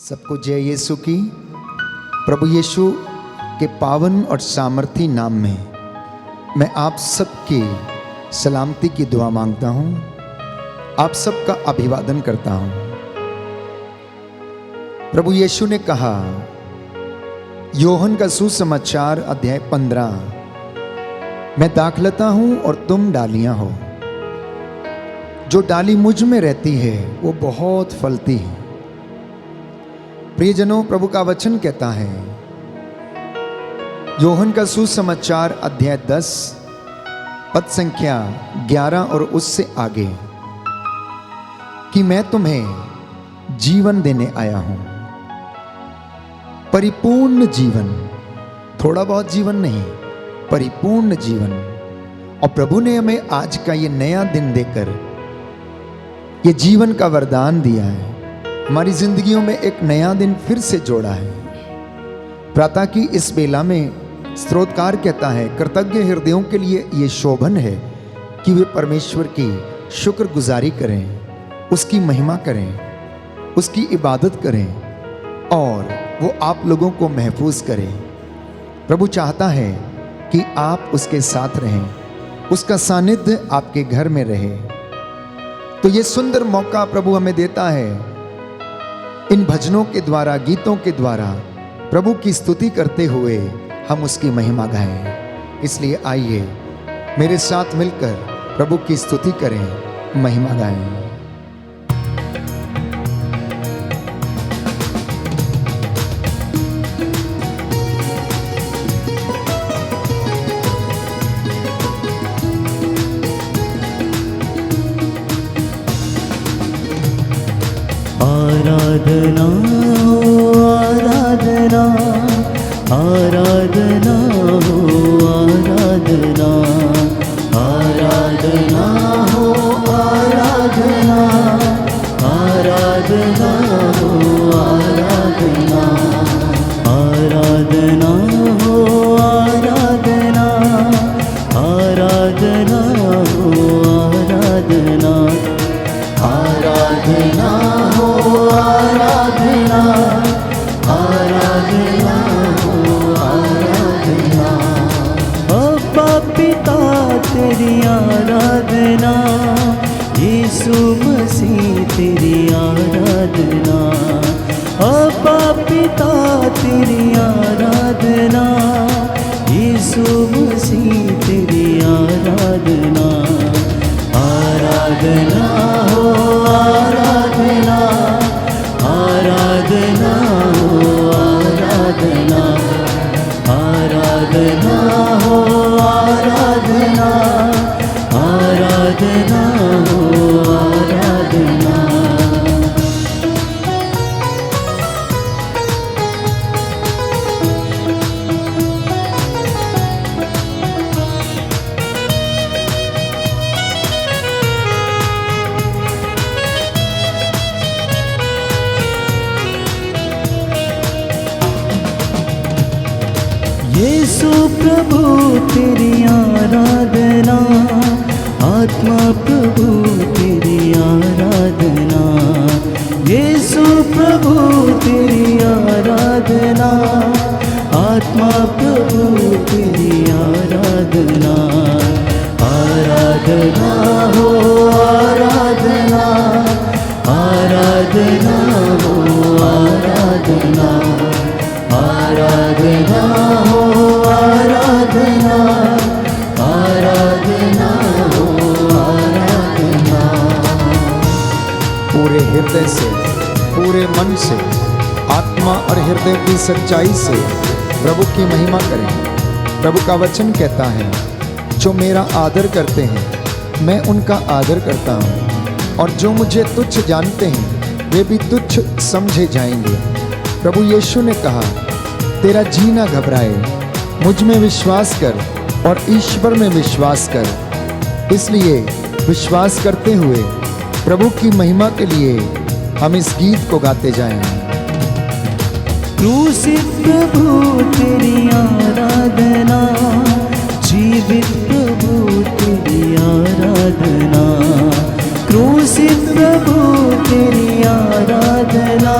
सबको जय यीशु की। प्रभु यीशु के पावन और सामर्थी नाम में मैं आप सबकी सलामती की दुआ मांगता हूँ, आप सबका अभिवादन करता हूँ। प्रभु यीशु ने कहा, योहन का सुसमाचार अध्याय 15, मैं दाखलता हूँ और तुम डालियाँ हो। जो डाली मुझ में रहती है वो बहुत फलती है। प्रियजनों, प्रभु का वचन कहता है, योहन का सुसमाचार अध्याय 10 पद संख्या 11 और उससे आगे, कि मैं तुम्हें जीवन देने आया हूं, परिपूर्ण जीवन, थोड़ा बहुत जीवन नहीं, परिपूर्ण जीवन। और प्रभु ने हमें आज का ये नया दिन देकर ये जीवन का वरदान दिया है, हमारी जिंदगियों में एक नया दिन फिर से जोड़ा है। प्रातः की इस बेला में स्तोत्रकार कहता है, कृतज्ञ हृदयों के लिए ये शोभन है कि वे परमेश्वर की शुक्रगुजारी करें, उसकी महिमा करें, उसकी इबादत करें और वो आप लोगों को महफूज करें। प्रभु चाहता है कि आप उसके साथ रहें, उसका सानिध्य आपके घर में रहे। तो ये सुंदर मौका प्रभु हमें देता है, इन भजनों के द्वारा, गीतों के द्वारा प्रभु की स्तुति करते हुए हम उसकी महिमा गाएं। इसलिए आइए मेरे साथ मिलकर प्रभु की स्तुति करें, महिमा गाएं। आराधना आराधना आराधना हो आराधना आराधना हो आराधना आराधना हो आराधना आराधना हो आराधना आराधना हो आराधना आराधना हो आराधना आराधना हो आराधना। अब्बा पिता तेरी आराधना, यीशु मसीह तेरी आराधना। अब्बा पिता तेरी आराधना, यीशु मसीह तेरी आराधना। आराधना हो आराधना आराधना हो आराधना आराधना हो आराधना आराधना हो आराधना। यीशु प्रभु तेरी आराधना, आत्मा प्रभु तेरी आराधना। यीशु प्रभु तेरी आराधना, आत्मा प्रभु तेरी आराधना। आराधना हो आराधना आराधना हो आराधना आराधना हो आराधना आराधना हो आराधना। पूरे हृदय से, पूरे मन से, आत्मा और हृदय की सच्चाई से प्रभु की महिमा करें। प्रभु का वचन कहता है, जो मेरा आदर करते हैं मैं उनका आदर करता हूँ, और जो मुझे तुच्छ जानते हैं वे भी तुच्छ समझे जाएंगे। प्रभु यीशु ने कहा, तेरा जी ना घबराए, मुझ में विश्वास कर और ईश्वर में विश्वास कर। इसलिए विश्वास करते हुए प्रभु की महिमा के लिए हम इस गीत को गाते जाएं। क्रूसित प्रभु तेरी आराधना, जीवित प्रभु तेरी आराधना। क्रूसित प्रभु तेरी आराधना,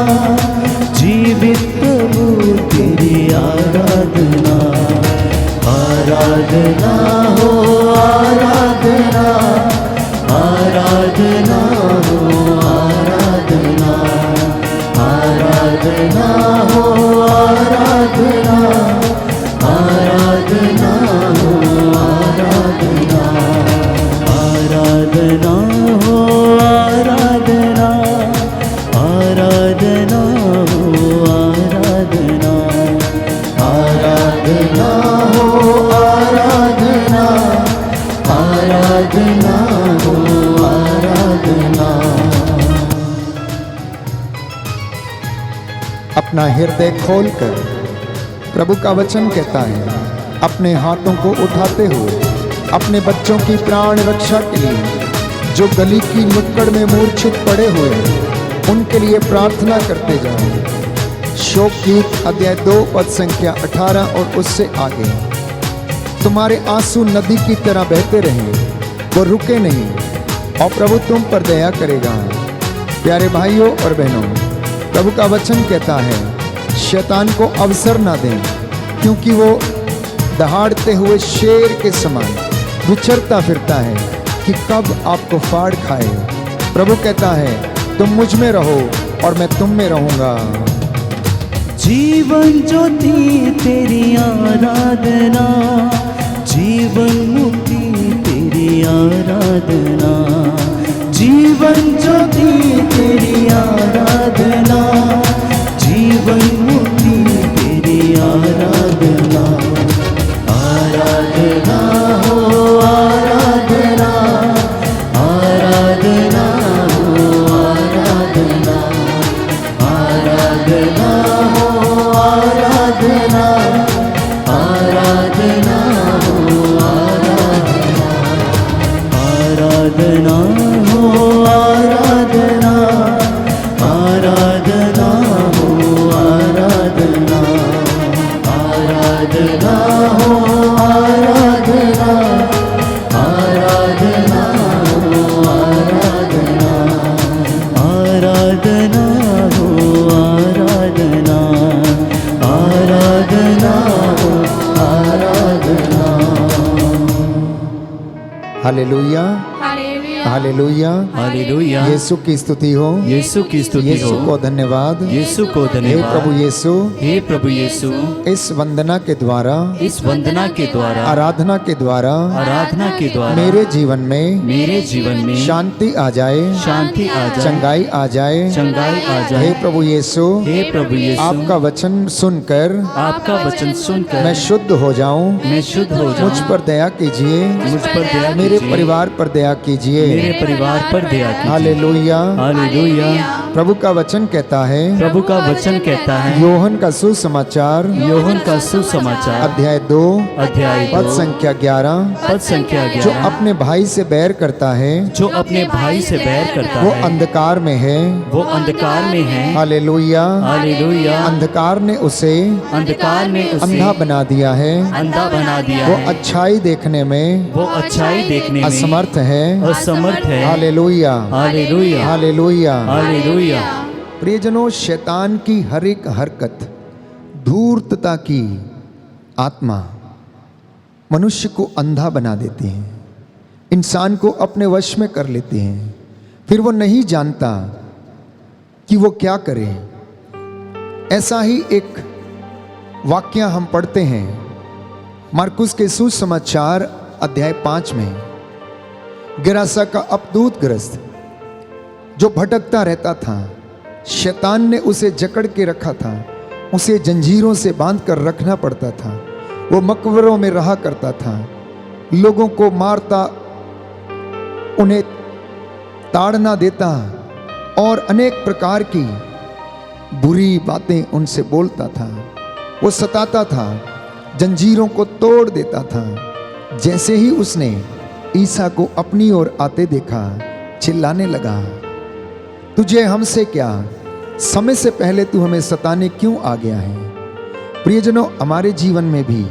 अपना हृदय खोलकर प्रभु का वचन कहता है, अपने हाथों को उठाते हुए अपने बच्चों की प्राण रक्षा के लिए जो गली की नुक्कड़ में मूर्छित पड़े हुए हैं, उनके लिए प्रार्थना करते जाओ। शोक गीत अध्याय 2 पद संख्या 18 और उससे आगे। तुम्हारे आंसू नदी की तरह बहते रहें, वो रुके नहीं, और प्रभु तुम पर दया करेगा। प्यारे भाइयों और बहनों, प्रभु का वचन कहता है, शैतान को अवसर ना दें, क्योंकि वो दहाड़ते हुए शेर के समान विचरता फिरता है कि कब आपको फाड़ खाए। प्रभु कहता है, तुम मुझ में रहो और मैं तुम में रहूंगा। जीवन ज्योति तेरी आराधना, जीवन मुक्ति तेरी आराधना, जीवन ज्योति तेरी आराधना, जीवन मुक्ति तेरी आराधना। आराधना हो आराधना, आराधना हो आराधना, आराधना हो आराधना, आराधना हो आराधना, आराधना हो आराधना, आराधना हो आराधना, आराधना हो आराधना, आराधना हो आराधना, आराधना हो आराधना, आराधना हो आराधना। Hallelujah, hallelujah, hallelujah. यीशु की स्तुति हो, यीशु की स्तुति यीशु हो, को धन्यवाद। यीशु को हे धन्यवाद। प्रभु यीशु, हे प्रभु यीशु, इस वंदना के द्वारा, इस वंदना के द्वारा, आराधना के द्वारा आराधना के द्वारा मेरे जीवन में मेरे जीवन में शांति आ जाए, शांति आ जाए, चंगाई आ जाए। चंगाई आ हे जाए। प्रभु यीशु, हे प्रभु यीशु, आपका वचन सुनकर आपका वचन सुनकर मैं शुद्ध हो जाऊं। मैं शुद्ध हो जाऊं। मुझ पर दया कीजिए, मुझ पर दया मेरे कीजिए। परिवार पर दया कीजिए। मेरे परिवार पर दया कीजिए। हालेलुया। हालेलुया। प्रभु का वचन कहता है, प्रभु का वचन कहता है, योहन का सुसमाचार योहन का सुसमाचार अध्याय 2 अध्याय पद 2 संख्या 11। पद संख्या जो 11। अपने भाई से बैर करता है, जो अपने भाई से बैर करता वो है, अंधकार में है। वो अंधकार में है। हालेलुया। हालेलुया। अंधकार ने उसे अंधकार में उसे अंधा बना दिया है। अंधा बना दिया वो है। अच्छाई देखने में वो अच्छाई देखने में असमर्थ है। असमर्थ है। Hallelujah, hallelujah. हालेलुया। हालेलुया। प्रियजनों, शैतान की हर एक हरकत, धूर्तता की आत्मा मनुष्य को अंधा बना देती है, इंसान को अपने वश में कर लेती है। फिर वो नहीं जानता कि वो क्या करे। ऐसा ही एक वाक्य हम पढ़ते हैं मार्कुस के सुसमाचार अध्याय 5 में। गिरासा का अपदूत ग्रस्त जो भटकता रहता था, शैतान ने उसे जकड़ के रखा था, उसे जंजीरों से बांध कर रखना पड़ता था। वो मकबरों में रहा करता था, लोगों को मारता, उन्हें ताड़ना देता और अनेक प्रकार की बुरी बातें उनसे बोलता था। वो सताता था, जंजीरों को तोड़ देता था। जैसे ही उसने ईसा को अपनी ओर आते देखा, चिल्लाने लगा, तुझे हमसे क्या, समय से पहले तू हमें सताने क्यों आ गया है। प्रियजनों, हमारे जीवन में भी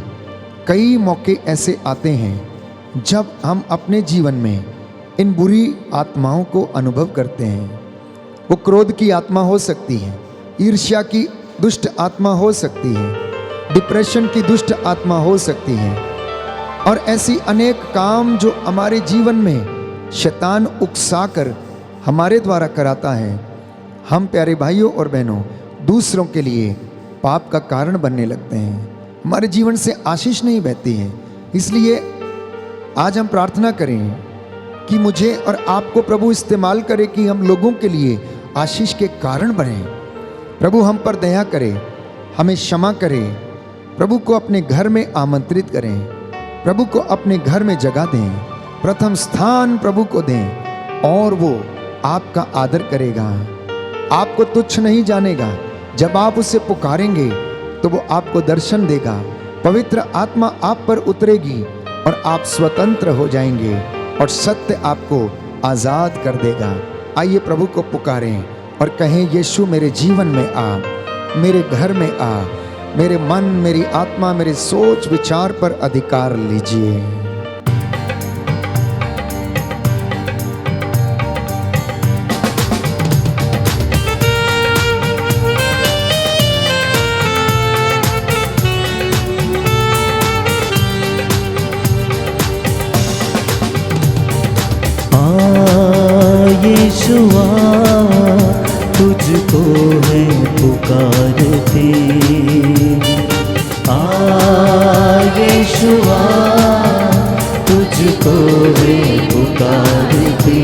कई मौके ऐसे आते हैं जब हम अपने जीवन में इन बुरी आत्माओं को अनुभव करते हैं। वो क्रोध की आत्मा हो सकती है, ईर्ष्या की दुष्ट आत्मा हो सकती है, डिप्रेशन की दुष्ट आत्मा हो सकती है, और ऐसी अनेक काम जो हमारे जीवन में शैतान उकसाकर हमारे द्वारा कराता है। हम प्यारे भाइयों और बहनों, दूसरों के लिए पाप का कारण बनने लगते हैं, हमारे जीवन से आशीष नहीं बहती है। इसलिए आज हम प्रार्थना करें कि मुझे और आपको प्रभु इस्तेमाल करे कि हम लोगों के लिए आशीष के कारण बने। प्रभु हम पर दया करे, हमें क्षमा करे, प्रभु को अपने घर में आमंत्रित करें, प्रभु को अपने घर में जगह दें, प्रथम स्थान प्रभु को दें और वो आपका आदर करेगा, आपको तुच्छ नहीं जानेगा। जब आप उसे पुकारेंगे तो वो आपको दर्शन देगा, पवित्र आत्मा आप पर उतरेगी और आप स्वतंत्र हो जाएंगे और सत्य आपको आजाद कर देगा। आइए प्रभु को पुकारें और कहें, यीशु मेरे जीवन में आ, मेरे घर में आ, मेरे मन, मेरी आत्मा, मेरे सोच विचार पर अधिकार लीजिए। यीशुआ तुझको है पुकारते, यीशुआ तुझको है पुकारते,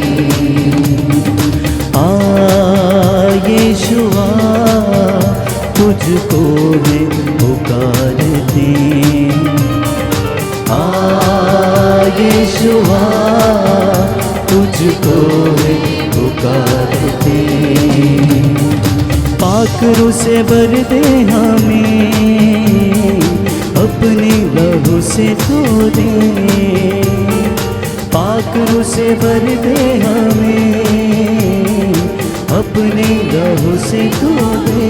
यीशुआ तुझको है पुकारते, यीशुआ तुझको है पुकारते। पाकरों से भर दे हमें, अपने लहू से धो दे, पाकरों से भर दे हमें, अपने लहू से धो दे।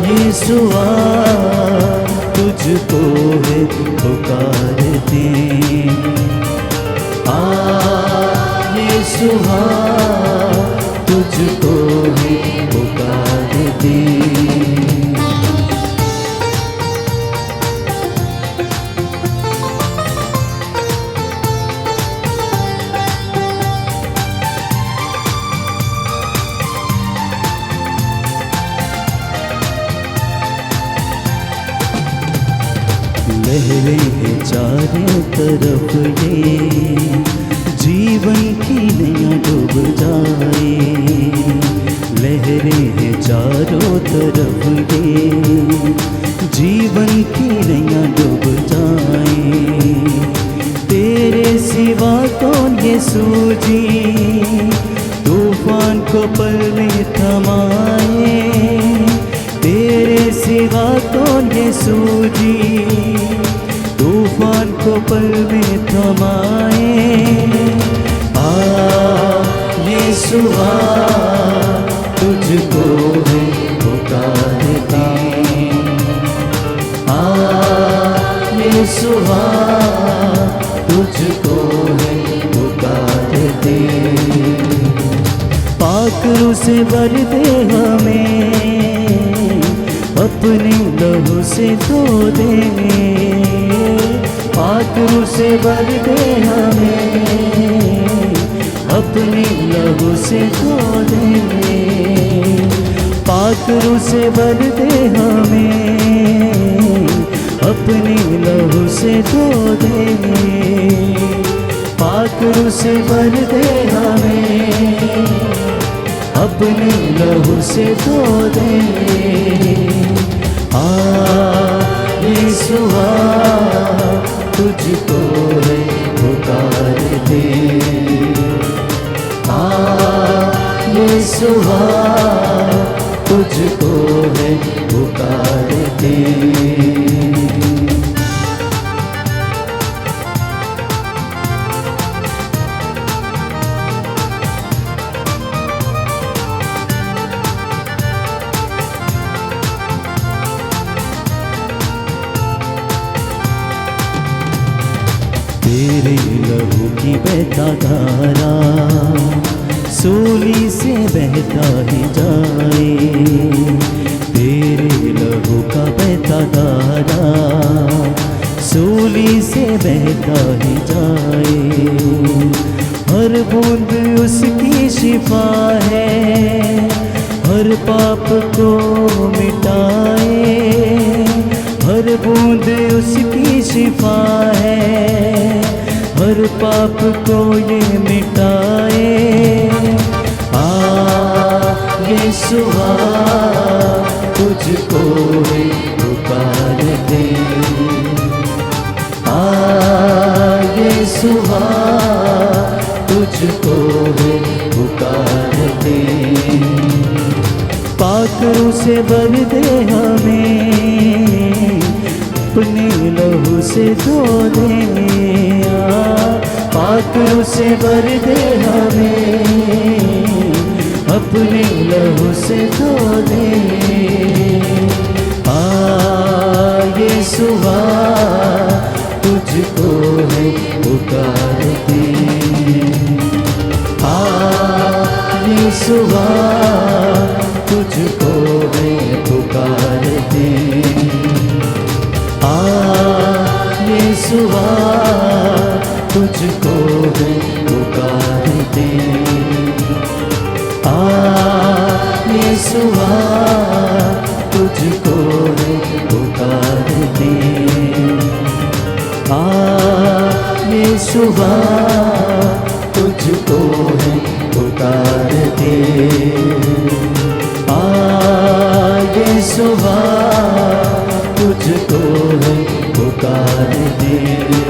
यीशुआ तुझको है पुकारते, यीशुआ तुझको है पुकारते। लहरें हैं चारों तरफ ये, जीवन की नैया डूब जाए, लहरें हैं चारों तरफ ये, जीवन की नैया डूब जाए। तेरे सिवा कौन ये सूझी, तूफान को पल में थमाए, तेरे सिवा कौन ये सूझी, तूफान को पल में थमाए। यीशुआ तुझको है पुकारते, यीशुआ तुझको है पुकारते। पाकरों से भर दे हमें, अपने लहू से धो दे, पाकरों से भर दे हमें, अपने लहू से धो दे, पाकरों से भर दे हमें, अपने लहू से धो दे, पाकरों से भर दे हमें, अपने लहू से धो दे। यीशुआ तुझको है पुकारते, यीशुआ तुझको है पुकारते। तेरे लहू की बहता धारा सूली से बहता ही जाए, तेरे लहू का बहता धारा सूली से बहता ही जाए। हर बूंद उसकी शिफा है, हर पाप को मिटाए, हर बूंद उसकी शिफा है, हर पाप को ये मिटाए। यीशुआ तुझको है पुकारते, यीशुआ तुझको है पुकारते। पाखरू से भर दे हमें, अपने लहू से धो दे। पाखरू से भर दे हमें, अपने लहू से धो दे। यीशुआ तुझको है पुकारते, यीशुआ तुझको है पुकारते। यीशुआ तुझको है पुकारते। यीशुआ तुझको है पुकारते। यीशुआ तुझको है पुकारते। यीशुआ तुझको है पुकारते।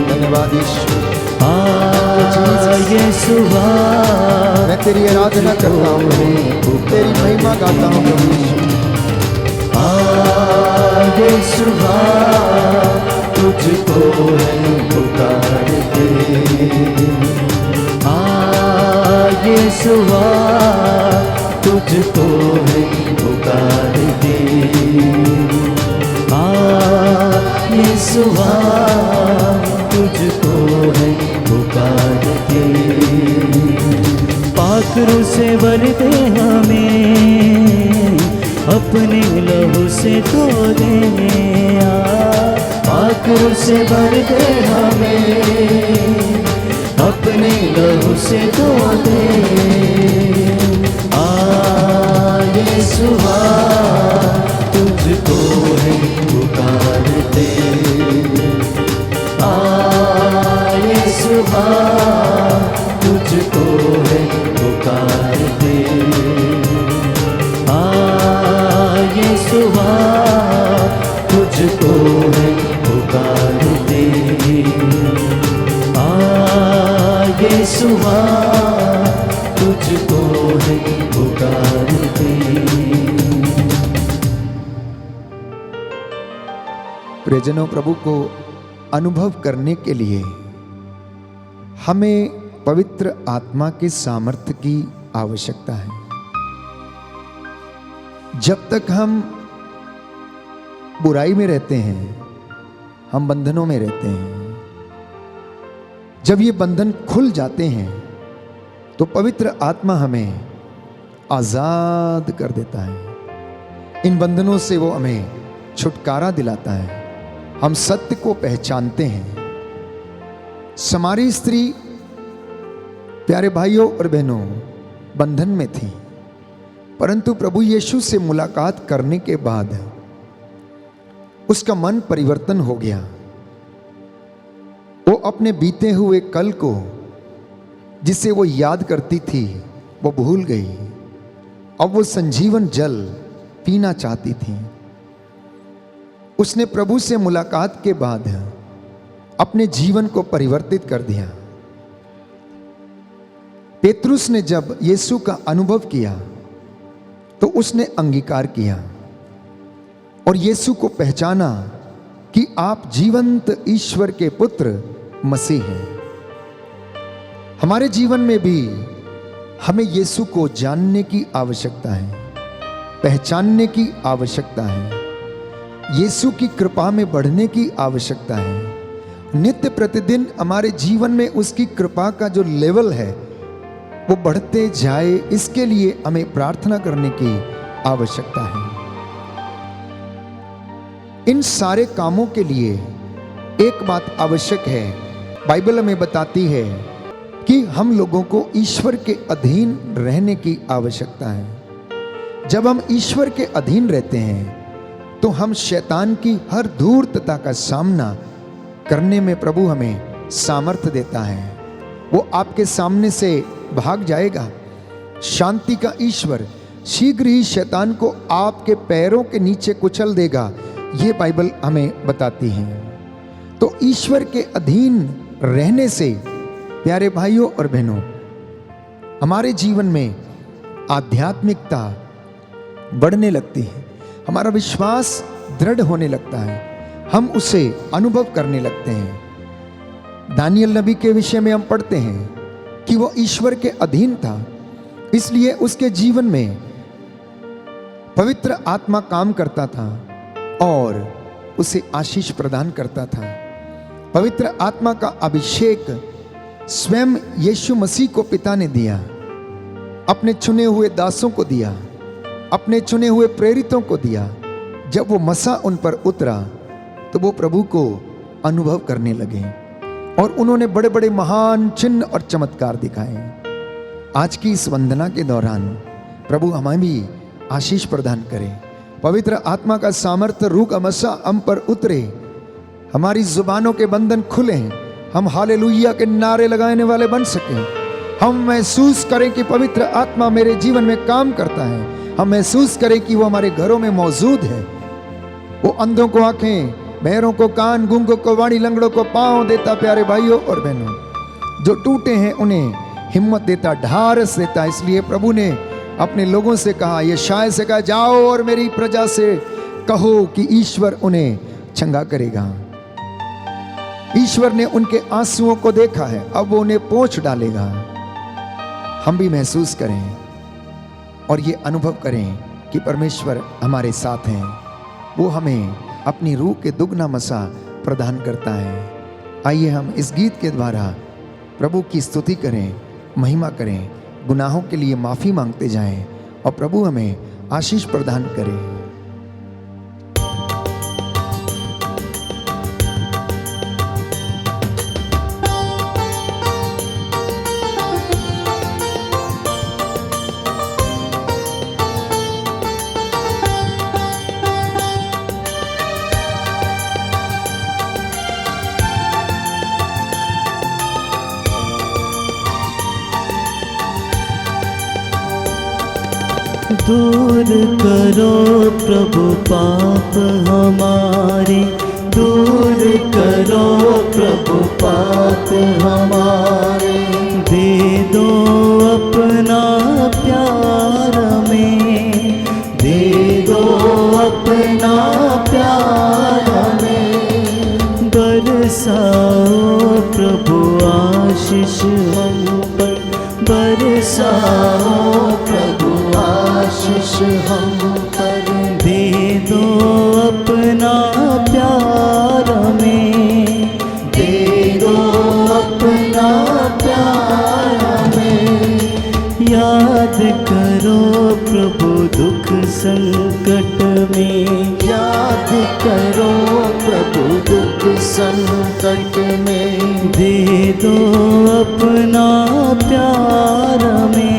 धन्यवाद यीशु। यीशुआ मैं तेरी आराधना करता हूँ, तेरी महिमा गाता हूँ प्रभु यीशु। यीशुआ तुझको है पुकारते। यीशुआ तुझको है पुकारते। यीशुआ तुझको है पुकारते। पाखरू से भर दे हमें, अपने लहू से धो दे। पाखरू से भर दे हमें, अपने लहू से धो दे। यीशुआ तुझको है पुकारते। यीशुआ तुझको है पुकारते। यीशुआ तुझको है पुकारते। यीशुआ तुझको है पुकारते। प्रियजनों, प्रभु को अनुभव करने के लिए हमें पवित्र आत्मा के सामर्थ्य की आवश्यकता है। जब तक हम बुराई में रहते हैं, हम बंधनों में रहते हैं। जब ये बंधन खुल जाते हैं तो पवित्र आत्मा हमें आजाद कर देता है। इन बंधनों से वो हमें छुटकारा दिलाता है। हम सत्य को पहचानते हैं। समारी स्त्री, प्यारे भाइयों और बहनों, बंधन में थी, परंतु प्रभु यीशु से मुलाकात करने के बाद उसका मन परिवर्तन हो गया। वो अपने बीते हुए कल को, जिसे वो याद करती थी, वो भूल गई। अब वो संजीवन जल पीना चाहती थी। उसने प्रभु से मुलाकात के बाद अपने जीवन को परिवर्तित कर दिया। पेतरुस ने जब यीशु का अनुभव किया तो उसने अंगीकार किया और यीशु को पहचाना कि आप जीवंत ईश्वर के पुत्र मसीह हैं। हमारे जीवन में भी हमें यीशु को जानने की आवश्यकता है, पहचानने की आवश्यकता है, यीशु की कृपा में बढ़ने की आवश्यकता है। नित्य प्रतिदिन हमारे जीवन में उसकी कृपा का जो लेवल है वो बढ़ते जाए, इसके लिए हमें प्रार्थना करने की आवश्यकता है। इन सारे कामों के लिए एक बात आवश्यक है। बाइबल हमें बताती है कि हम लोगों को ईश्वर के अधीन रहने की आवश्यकता है। जब हम ईश्वर के अधीन रहते हैं तो हम शैतान की हर धूर्तता का सामना करने में प्रभु हमें सामर्थ्य देता है। वो आपके सामने से भाग जाएगा। शांति का ईश्वर शीघ्र ही शैतान को आपके पैरों के नीचे कुचल देगा, ये बाइबल हमें बताती है। तो ईश्वर के अधीन रहने से प्यारे भाइयों और बहनों, हमारे जीवन में आध्यात्मिकता बढ़ने लगती है, हमारा विश्वास दृढ़ होने लगता है, हम उसे अनुभव करने लगते हैं। दानियल नबी के विषय में हम पढ़ते हैं कि वो ईश्वर के अधीन था, इसलिए उसके जीवन में पवित्र आत्मा काम करता था और उसे आशीष प्रदान करता था। पवित्र आत्मा का अभिषेक स्वयं यीशु मसीह को पिता ने दिया, अपने चुने हुए दासों को दिया, अपने चुने हुए प्रेरितों को दिया। जब वो मसा उन पर उतरा तो वो प्रभु को अनुभव करने लगे और उन्होंने बड़े बड़े महान चिन्ह और चमत्कार दिखाए। आज की इस वंदना के दौरान प्रभु हमें भी आशीष प्रदान करे, पवित्र आत्मा का सामर्थ्य रूह का मसा हम पर उतरे, हमारी जुबानों के बंधन खुले, हम हालेलुया के नारे लगाने वाले बन सकें। हम महसूस करें कि पवित्र आत्मा मेरे जीवन में काम करता है, हम महसूस करें कि वो हमारे घरों में मौजूद है। वो अंधों को आंखें, बहरों को कान, गूंगों को वाणी, लंगड़ों को पांव देता, प्यारे भाइयों और बहनों, जो टूटे हैं उन्हें हिम्मत देता, ढारस देता। इसलिए प्रभु ने अपने लोगों से कहा, यशायाह से कहा, जाओ और मेरी प्रजा से कहो कि ईश्वर उन्हें चंगा करेगा। ईश्वर ने उनके आंसुओं को देखा है, अब वो उन्हें पोंछ डालेगा। हम भी महसूस करें और ये अनुभव करें कि परमेश्वर हमारे साथ हैं, वो हमें अपनी रूह के दुगना मसा प्रदान करता है। आइए हम इस गीत के द्वारा प्रभु की स्तुति करें, महिमा करें, गुनाहों के लिए माफ़ी मांगते जाएं और प्रभु हमें आशीष प्रदान करें। दूर करो प्रभु पाप हमारे, दूर करो प्रभु पाप हमारे। दे दो अपना प्यार में, दे दो अपना प्यार में। बरसाओ प्रभु आशीष हम पर, बरसाओ प्रभु आशीष हम पर। दे दो अपना प्यार में, दे दो अपना प्यार में। याद करो प्रभु दुख संकट में, याद करो प्रभु दुख संकट में। दे दो अपना प्यार में,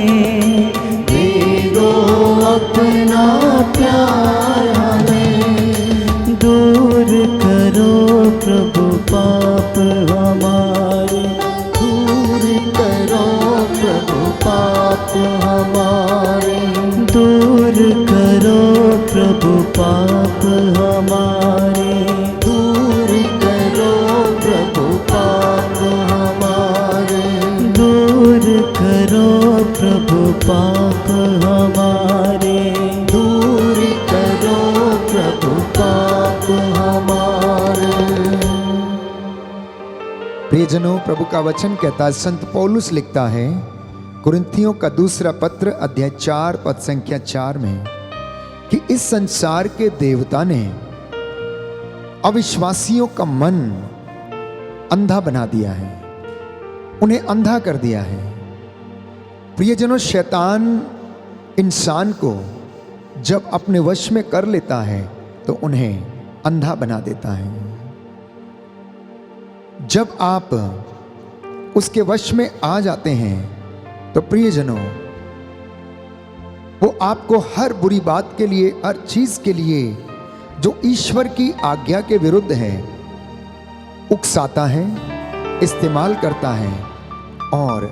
अपना प्यार में। दूर करो प्रभु पाप हमारे, दूर करो प्रभु पाप हमारे। दूर करो प्रभु पाप हमारे, दूर करो प्रभु पाप हमारे। दूर करो प्रभु पाप हमारे, दूर करो प्रभु पाप हमारे। प्रियजनों, प्रभु का वचन कहता है, संत पौलुस लिखता है कुरिन्थियों का दूसरा पत्र अध्याय 4 पद संख्या 4 में कि इस संसार के देवता ने अविश्वासियों का मन अंधा बना दिया है, उन्हें अंधा कर दिया है। प्रियजनों, शैतान इंसान को जब अपने वश में कर लेता है तो उन्हें अंधा बना देता है। जब आप उसके वश में आ जाते हैं तो प्रियजनों, वो आपको हर बुरी बात के लिए, हर चीज के लिए जो ईश्वर की आज्ञा के विरुद्ध है, उकसाता है, इस्तेमाल करता है और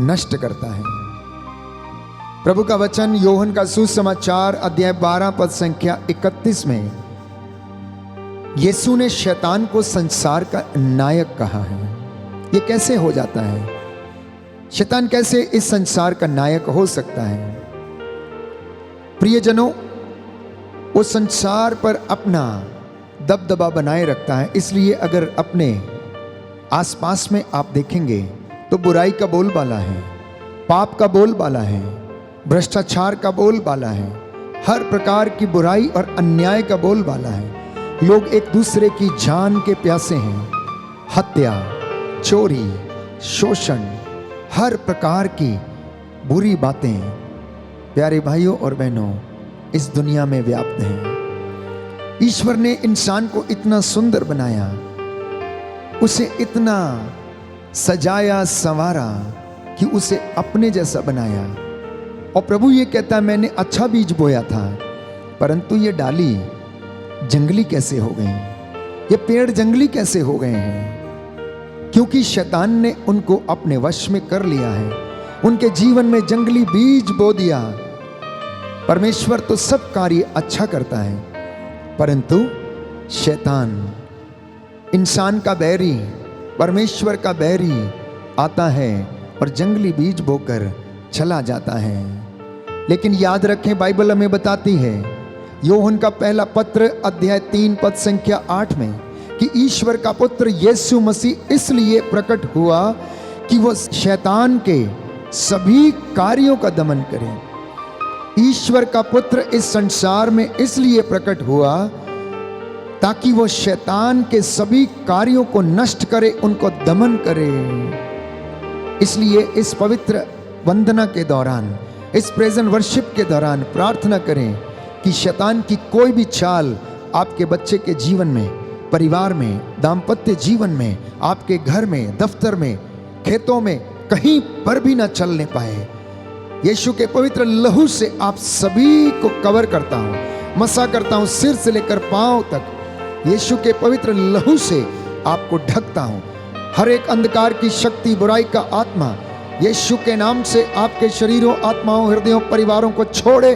नष्ट करता है। प्रभु का वचन योहन का सुसमाचार अध्याय 12 पद संख्या 31 में यीशु ने शैतान को संसार का नायक कहा है। ये कैसे हो जाता है? शैतान कैसे इस संसार का नायक हो सकता है? प्रियजनों, वो संसार पर अपना दबदबा बनाए रखता है। इसलिए अगर अपने आसपास में आप देखेंगे तो बुराई का बोलबाला है, पाप का बोलबाला है, भ्रष्टाचार का बोलबाला है, हर प्रकार की बुराई और अन्याय का बोलबाला है। लोग एक दूसरे की जान के प्यासे हैं। हत्या, चोरी, शोषण, हर प्रकार की बुरी बातें प्यारे भाइयों और बहनों इस दुनिया में व्याप्त हैं। ईश्वर ने इंसान को इतना सुंदर बनाया, उसे इतना सजाया संवारा कि उसे अपने जैसा बनाया। और प्रभु ये कहता है मैंने अच्छा बीज बोया था, परंतु ये डाली जंगली कैसे हो गई, ये पेड़ जंगली कैसे हो गए हैं? क्योंकि शैतान ने उनको अपने वश में कर लिया है, उनके जीवन में जंगली बीज बो दिया। परमेश्वर तो सब कार्य अच्छा करता है, परंतु शैतान इंसान का बैरी, परमेश्वर का बैरी आता है और जंगली बीज बोकर चला जाता है। लेकिन याद रखें, बाइबल हमें बताती है, यूहन्ना का पहला पत्र अध्याय 3 पद संख्या 8 में, कि ईश्वर का पुत्र यीशु मसीह इसलिए प्रकट हुआ कि वह शैतान के सभी कार्यों का दमन करे। ईश्वर का पुत्र इस संसार में इसलिए प्रकट हुआ ताकि वो शैतान के सभी कार्यों को नष्ट करे, उनको दमन करे। इसलिए इस पवित्र वंदना के दौरान, इस प्रेजेंट वर्शिप के दौरान प्रार्थना करें कि शैतान की कोई भी चाल आपके बच्चे के जीवन में, परिवार में, दाम्पत्य जीवन में, आपके घर में, दफ्तर में, खेतों में, कहीं पर भी ना चलने पाए। यीशु के पवित्र लहू से आप सभी को कवर करता हूं, मसा करता हूं, सिर से लेकर पांव तक यीशु के पवित्र लहू से आपको ढकता हूं। हर एक अंधकार की शक्ति, बुराई का आत्मा यीशु के नाम से आपके शरीरों, आत्माओं, हृदयों, परिवारों को छोड़े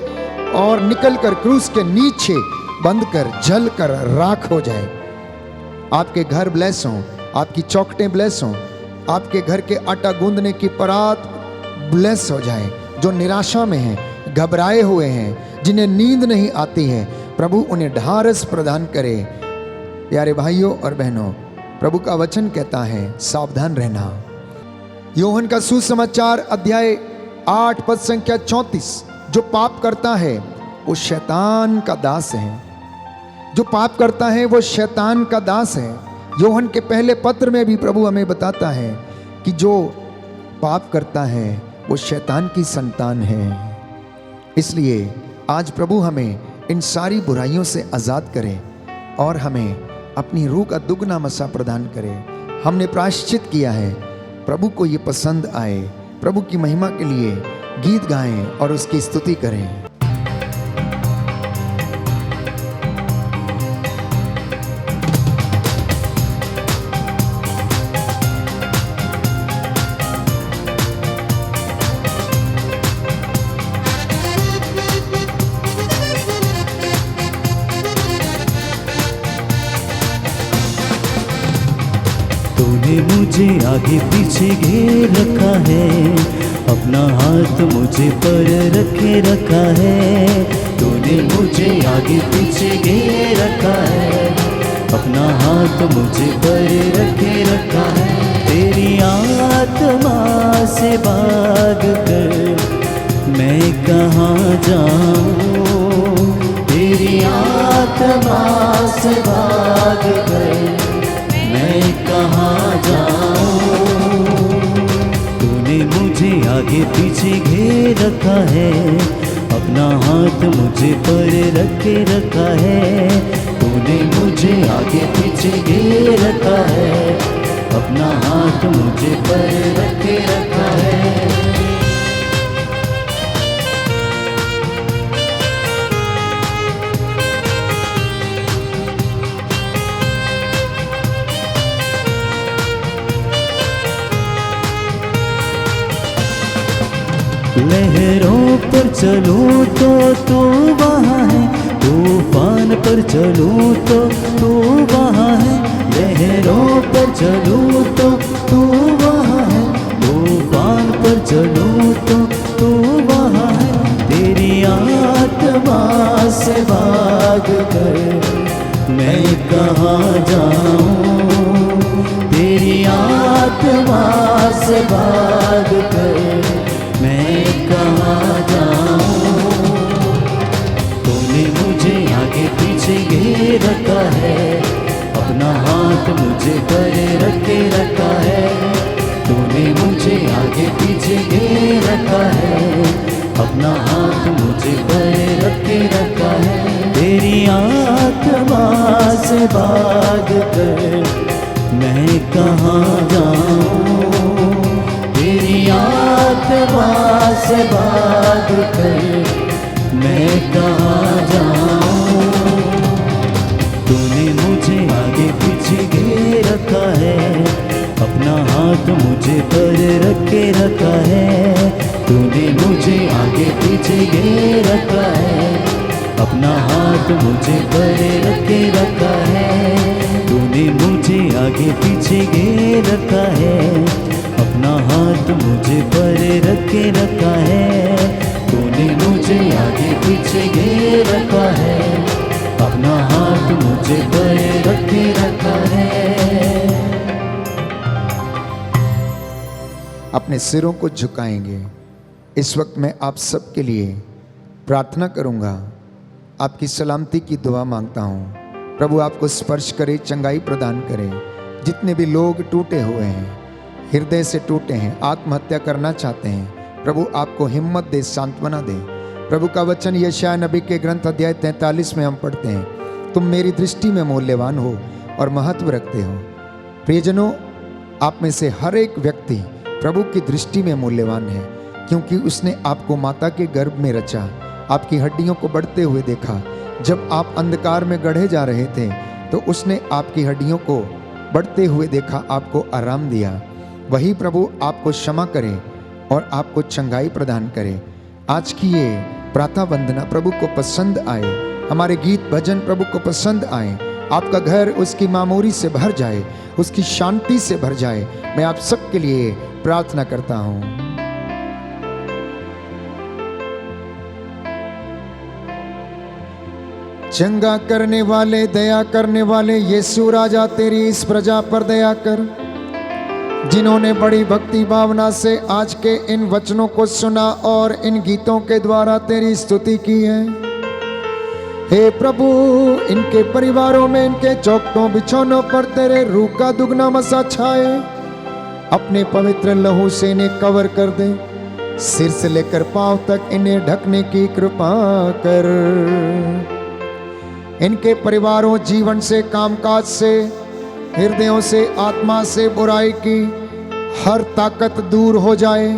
और निकलकर क्रूस के नीचे बंद कर जल कर राख हो जाए। आपके घर ब्लेस हों, आपकी चौखटें ब्लेस हों, आपके घर के आटा गूंदने की परात ब्लेस हो जाए। जो निराशा में हैं, घबराए हुए हैं, जिन्हें नींद नहीं आती है, प्रभु उन्हें ढारस प्रदान करे। प्यारे भाइयों और बहनों, प्रभु का वचन कहता है सावधान रहना। यूहन्ना का सुसमाचार अध्याय 8 पद संख्या 34, जो पाप करता है वो शैतान का दास है। जो पाप करता है वो शैतान का दास है। यूहन्ना के पहले पत्र में भी प्रभु हमें बताता है कि जो पाप करता है वो शैतान की संतान है। इसलिए आज प्रभु हमें इन सारी बुराइयों से आज़ाद करे और हमें अपनी रूह का दुगना मसा प्रदान करे। हमने प्रायश्चित किया है, प्रभु को ये पसंद आए। प्रभु की महिमा के लिए गीत गाएं और उसकी स्तुति करें। तूने मुझे आगे पीछे घेर रखा है, अपना हाथ मुझे पर रखे रखा है। तूने मुझे आगे पीछे घेर रखा है, अपना हाथ मुझे पर रखे रखा है। तेरी आत्मा से भाग कर मैं कहाँ जाऊँ, तेरी आत्मा से भाग कर मैं कहाँ जाऊँ। तूने मुझे आगे पीछे घेर रखा है, अपना हाथ मुझे पर रखे रखा है। तूने मुझे आगे पीछे घेर रखा है, अपना हाथ मुझे पर रखे रखा है। लहरों पर चलूं तो तू वहाँ है, तूफान पर चलूं तो तू वहाँ है। लहरों पर चलूं तो तू वहाँ है, तूफान पर चलूं तो तू वहाँ है। तेरी आत्मा से भाग कर मैं कहाँ जाऊँ, तेरी आत्मा से भाग कर मैं कहाँ जाऊँ। तूने मुझे आगे पीछे घेर रखा है, अपना हाथ मुझे पर रखे रखा है। तूने मुझे आगे पीछे घेर रखा है, अपना हाथ मुझे पर रखे रखा है। तेरी आत्मा से भाग कर मैं कहाँ जाऊँ, तेरी आत्मा से भाग कर मैं कहाँ जाऊँ। तूने मुझे आगे पीछे घेर रखा है, अपना हाथ मुझे पर रखे रखा है। तूने मुझे आगे पीछे घेर रखा है, अपना हाथ मुझे पर रखे रखा है। तूने मुझे आगे पीछे घेर रखा है, अपना हाथ मुझे पर रखे रखा है। तूने मुझे आगे पीछे घेर रखा है, अपना हाथ मुझे पर रखे रखा है। अपने सिरों को झुकाएंगे। इस वक्त मैं आप सबके लिए प्रार्थना करूंगा, आपकी सलामती की दुआ मांगता हूं। प्रभु आपको स्पर्श करे, चंगाई प्रदान करे। जितने भी लोग टूटे हुए हैं, हृदय से टूटे हैं, आत्महत्या करना चाहते हैं, प्रभु आपको हिम्मत दे, सांत्वना दे। प्रभु का वचन यशायाह नबी के ग्रंथ अध्याय 43 में हम पढ़ते हैं, तुम मेरी दृष्टि में मूल्यवान हो और महत्व रखते हो। प्रियजनों, आप में से हर एक व्यक्ति प्रभु की दृष्टि में मूल्यवान है, क्योंकि उसने आपको माता के गर्भ में रचा, आपकी हड्डियों को बढ़ते हुए देखा। जब आप अंधकार में गढ़े जा रहे थे तो उसने आपकी हड्डियों को बढ़ते हुए देखा, आपको आराम दिया। वही प्रभु आपको क्षमा करे और आपको चंगाई प्रदान करे। आज की ये प्रातः वंदना प्रभु को पसंद आए, हमारे गीत भजन प्रभु को पसंद आए, आपका घर उसकी मामूरी से भर जाए, उसकी शांति से भर जाए। मैं आप सबके लिए प्रार्थना करता हूं। चंगा करने वाले, दया करने वाले यीशु राजा, तेरी इस प्रजा पर दया कर, जिन्होंने बड़ी भक्ति भावना से आज के इन वचनों को सुना और इन गीतों के द्वारा तेरी स्तुति की है। हे प्रभु, इनके परिवारों में, इनके चौखटों बिछौनों पर तेरे रूह का दुगना मसा छाए। अपने पवित्र लहू से इन्हें कवर कर दे, सिर से लेकर पांव तक इन्हें ढकने की कृपा कर। इनके परिवारों, जीवन से, कामकाज से, हृदयों से, आत्मा से बुराई की हर ताकत दूर हो जाए।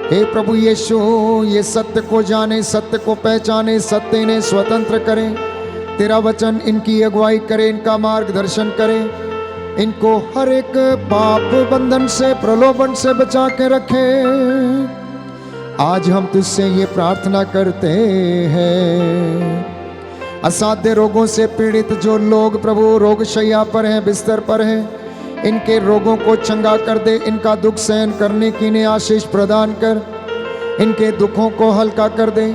हे प्रभु यीशु, ये सत्य को जाने, सत्य को पहचाने, सत्य इन्हें स्वतंत्र करे। तेरा वचन इनकी अगुवाई करे, इनका मार्गदर्शन करे, इनको हर एक पाप बंधन से, प्रलोभन से बचा के रखे। आज हम तुझसे ये प्रार्थना करते हैं। असाध्य रोगों से पीड़ित जो लोग प्रभु रोगशैया पर हैं, बिस्तर पर हैं, इनके रोगों को चंगा कर दे। इनका दुख सहन करने की इन्हें आशीष प्रदान कर, इनके दुखों को हल्का कर दे।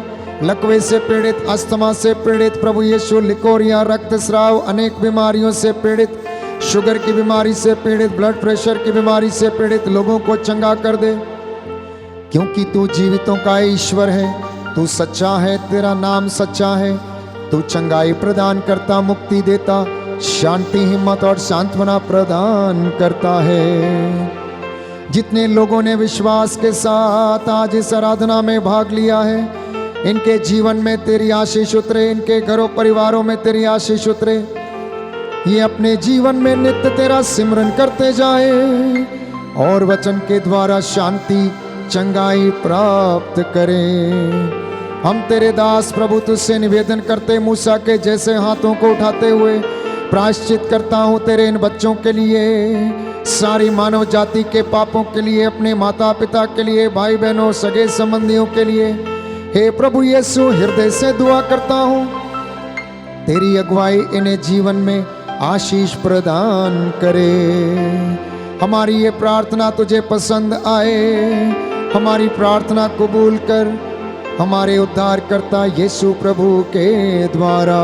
लकवे से पीड़ित, अस्थमा से पीड़ित प्रभु यीशु, लिकोरिया, रक्तस्राव, अनेक बीमारियों से पीड़ित, शुगर की बीमारी से पीड़ित, ब्लड प्रेशर की बीमारी से पीड़ित लोगों को चंगा कर दे। क्योंकि तू जीवितों का ईश्वर है, तू सच्चा है, तेरा नाम सच्चा है। तू चंगाई प्रदान करता, मुक्ति देता, शांति, हिम्मत और सांत्वना प्रदान करता है। जितने लोगों ने विश्वास के साथ आज इस आराधना में भाग लिया है, इनके जीवन में तेरी आशीष उतरे, इनके घरों परिवारों में तेरी आशीष उतरे। ये अपने जीवन में नित्य तेरा सिमरन करते जाए और वचन के द्वारा शांति, चंगाई प्राप्त करें। हम तेरे दास प्रभु तुझसे निवेदन करते, मूसा के जैसे हाथों को उठाते हुए प्रायश्चित करता हूँ तेरे इन बच्चों के लिए, सारी मानव जाति के पापों के लिए, अपने माता पिता के लिए, भाई बहनों, सगे संबंधियों के लिए। हे प्रभु यीशु, हृदय से दुआ करता हूँ तेरी अगुवाई इन्हें जीवन में आशीष प्रदान करे। हमारी ये प्रार्थना तुझे पसंद आए, हमारी प्रार्थना कबूल कर। हमारे उद्धारकर्ता यीशु प्रभु के द्वारा।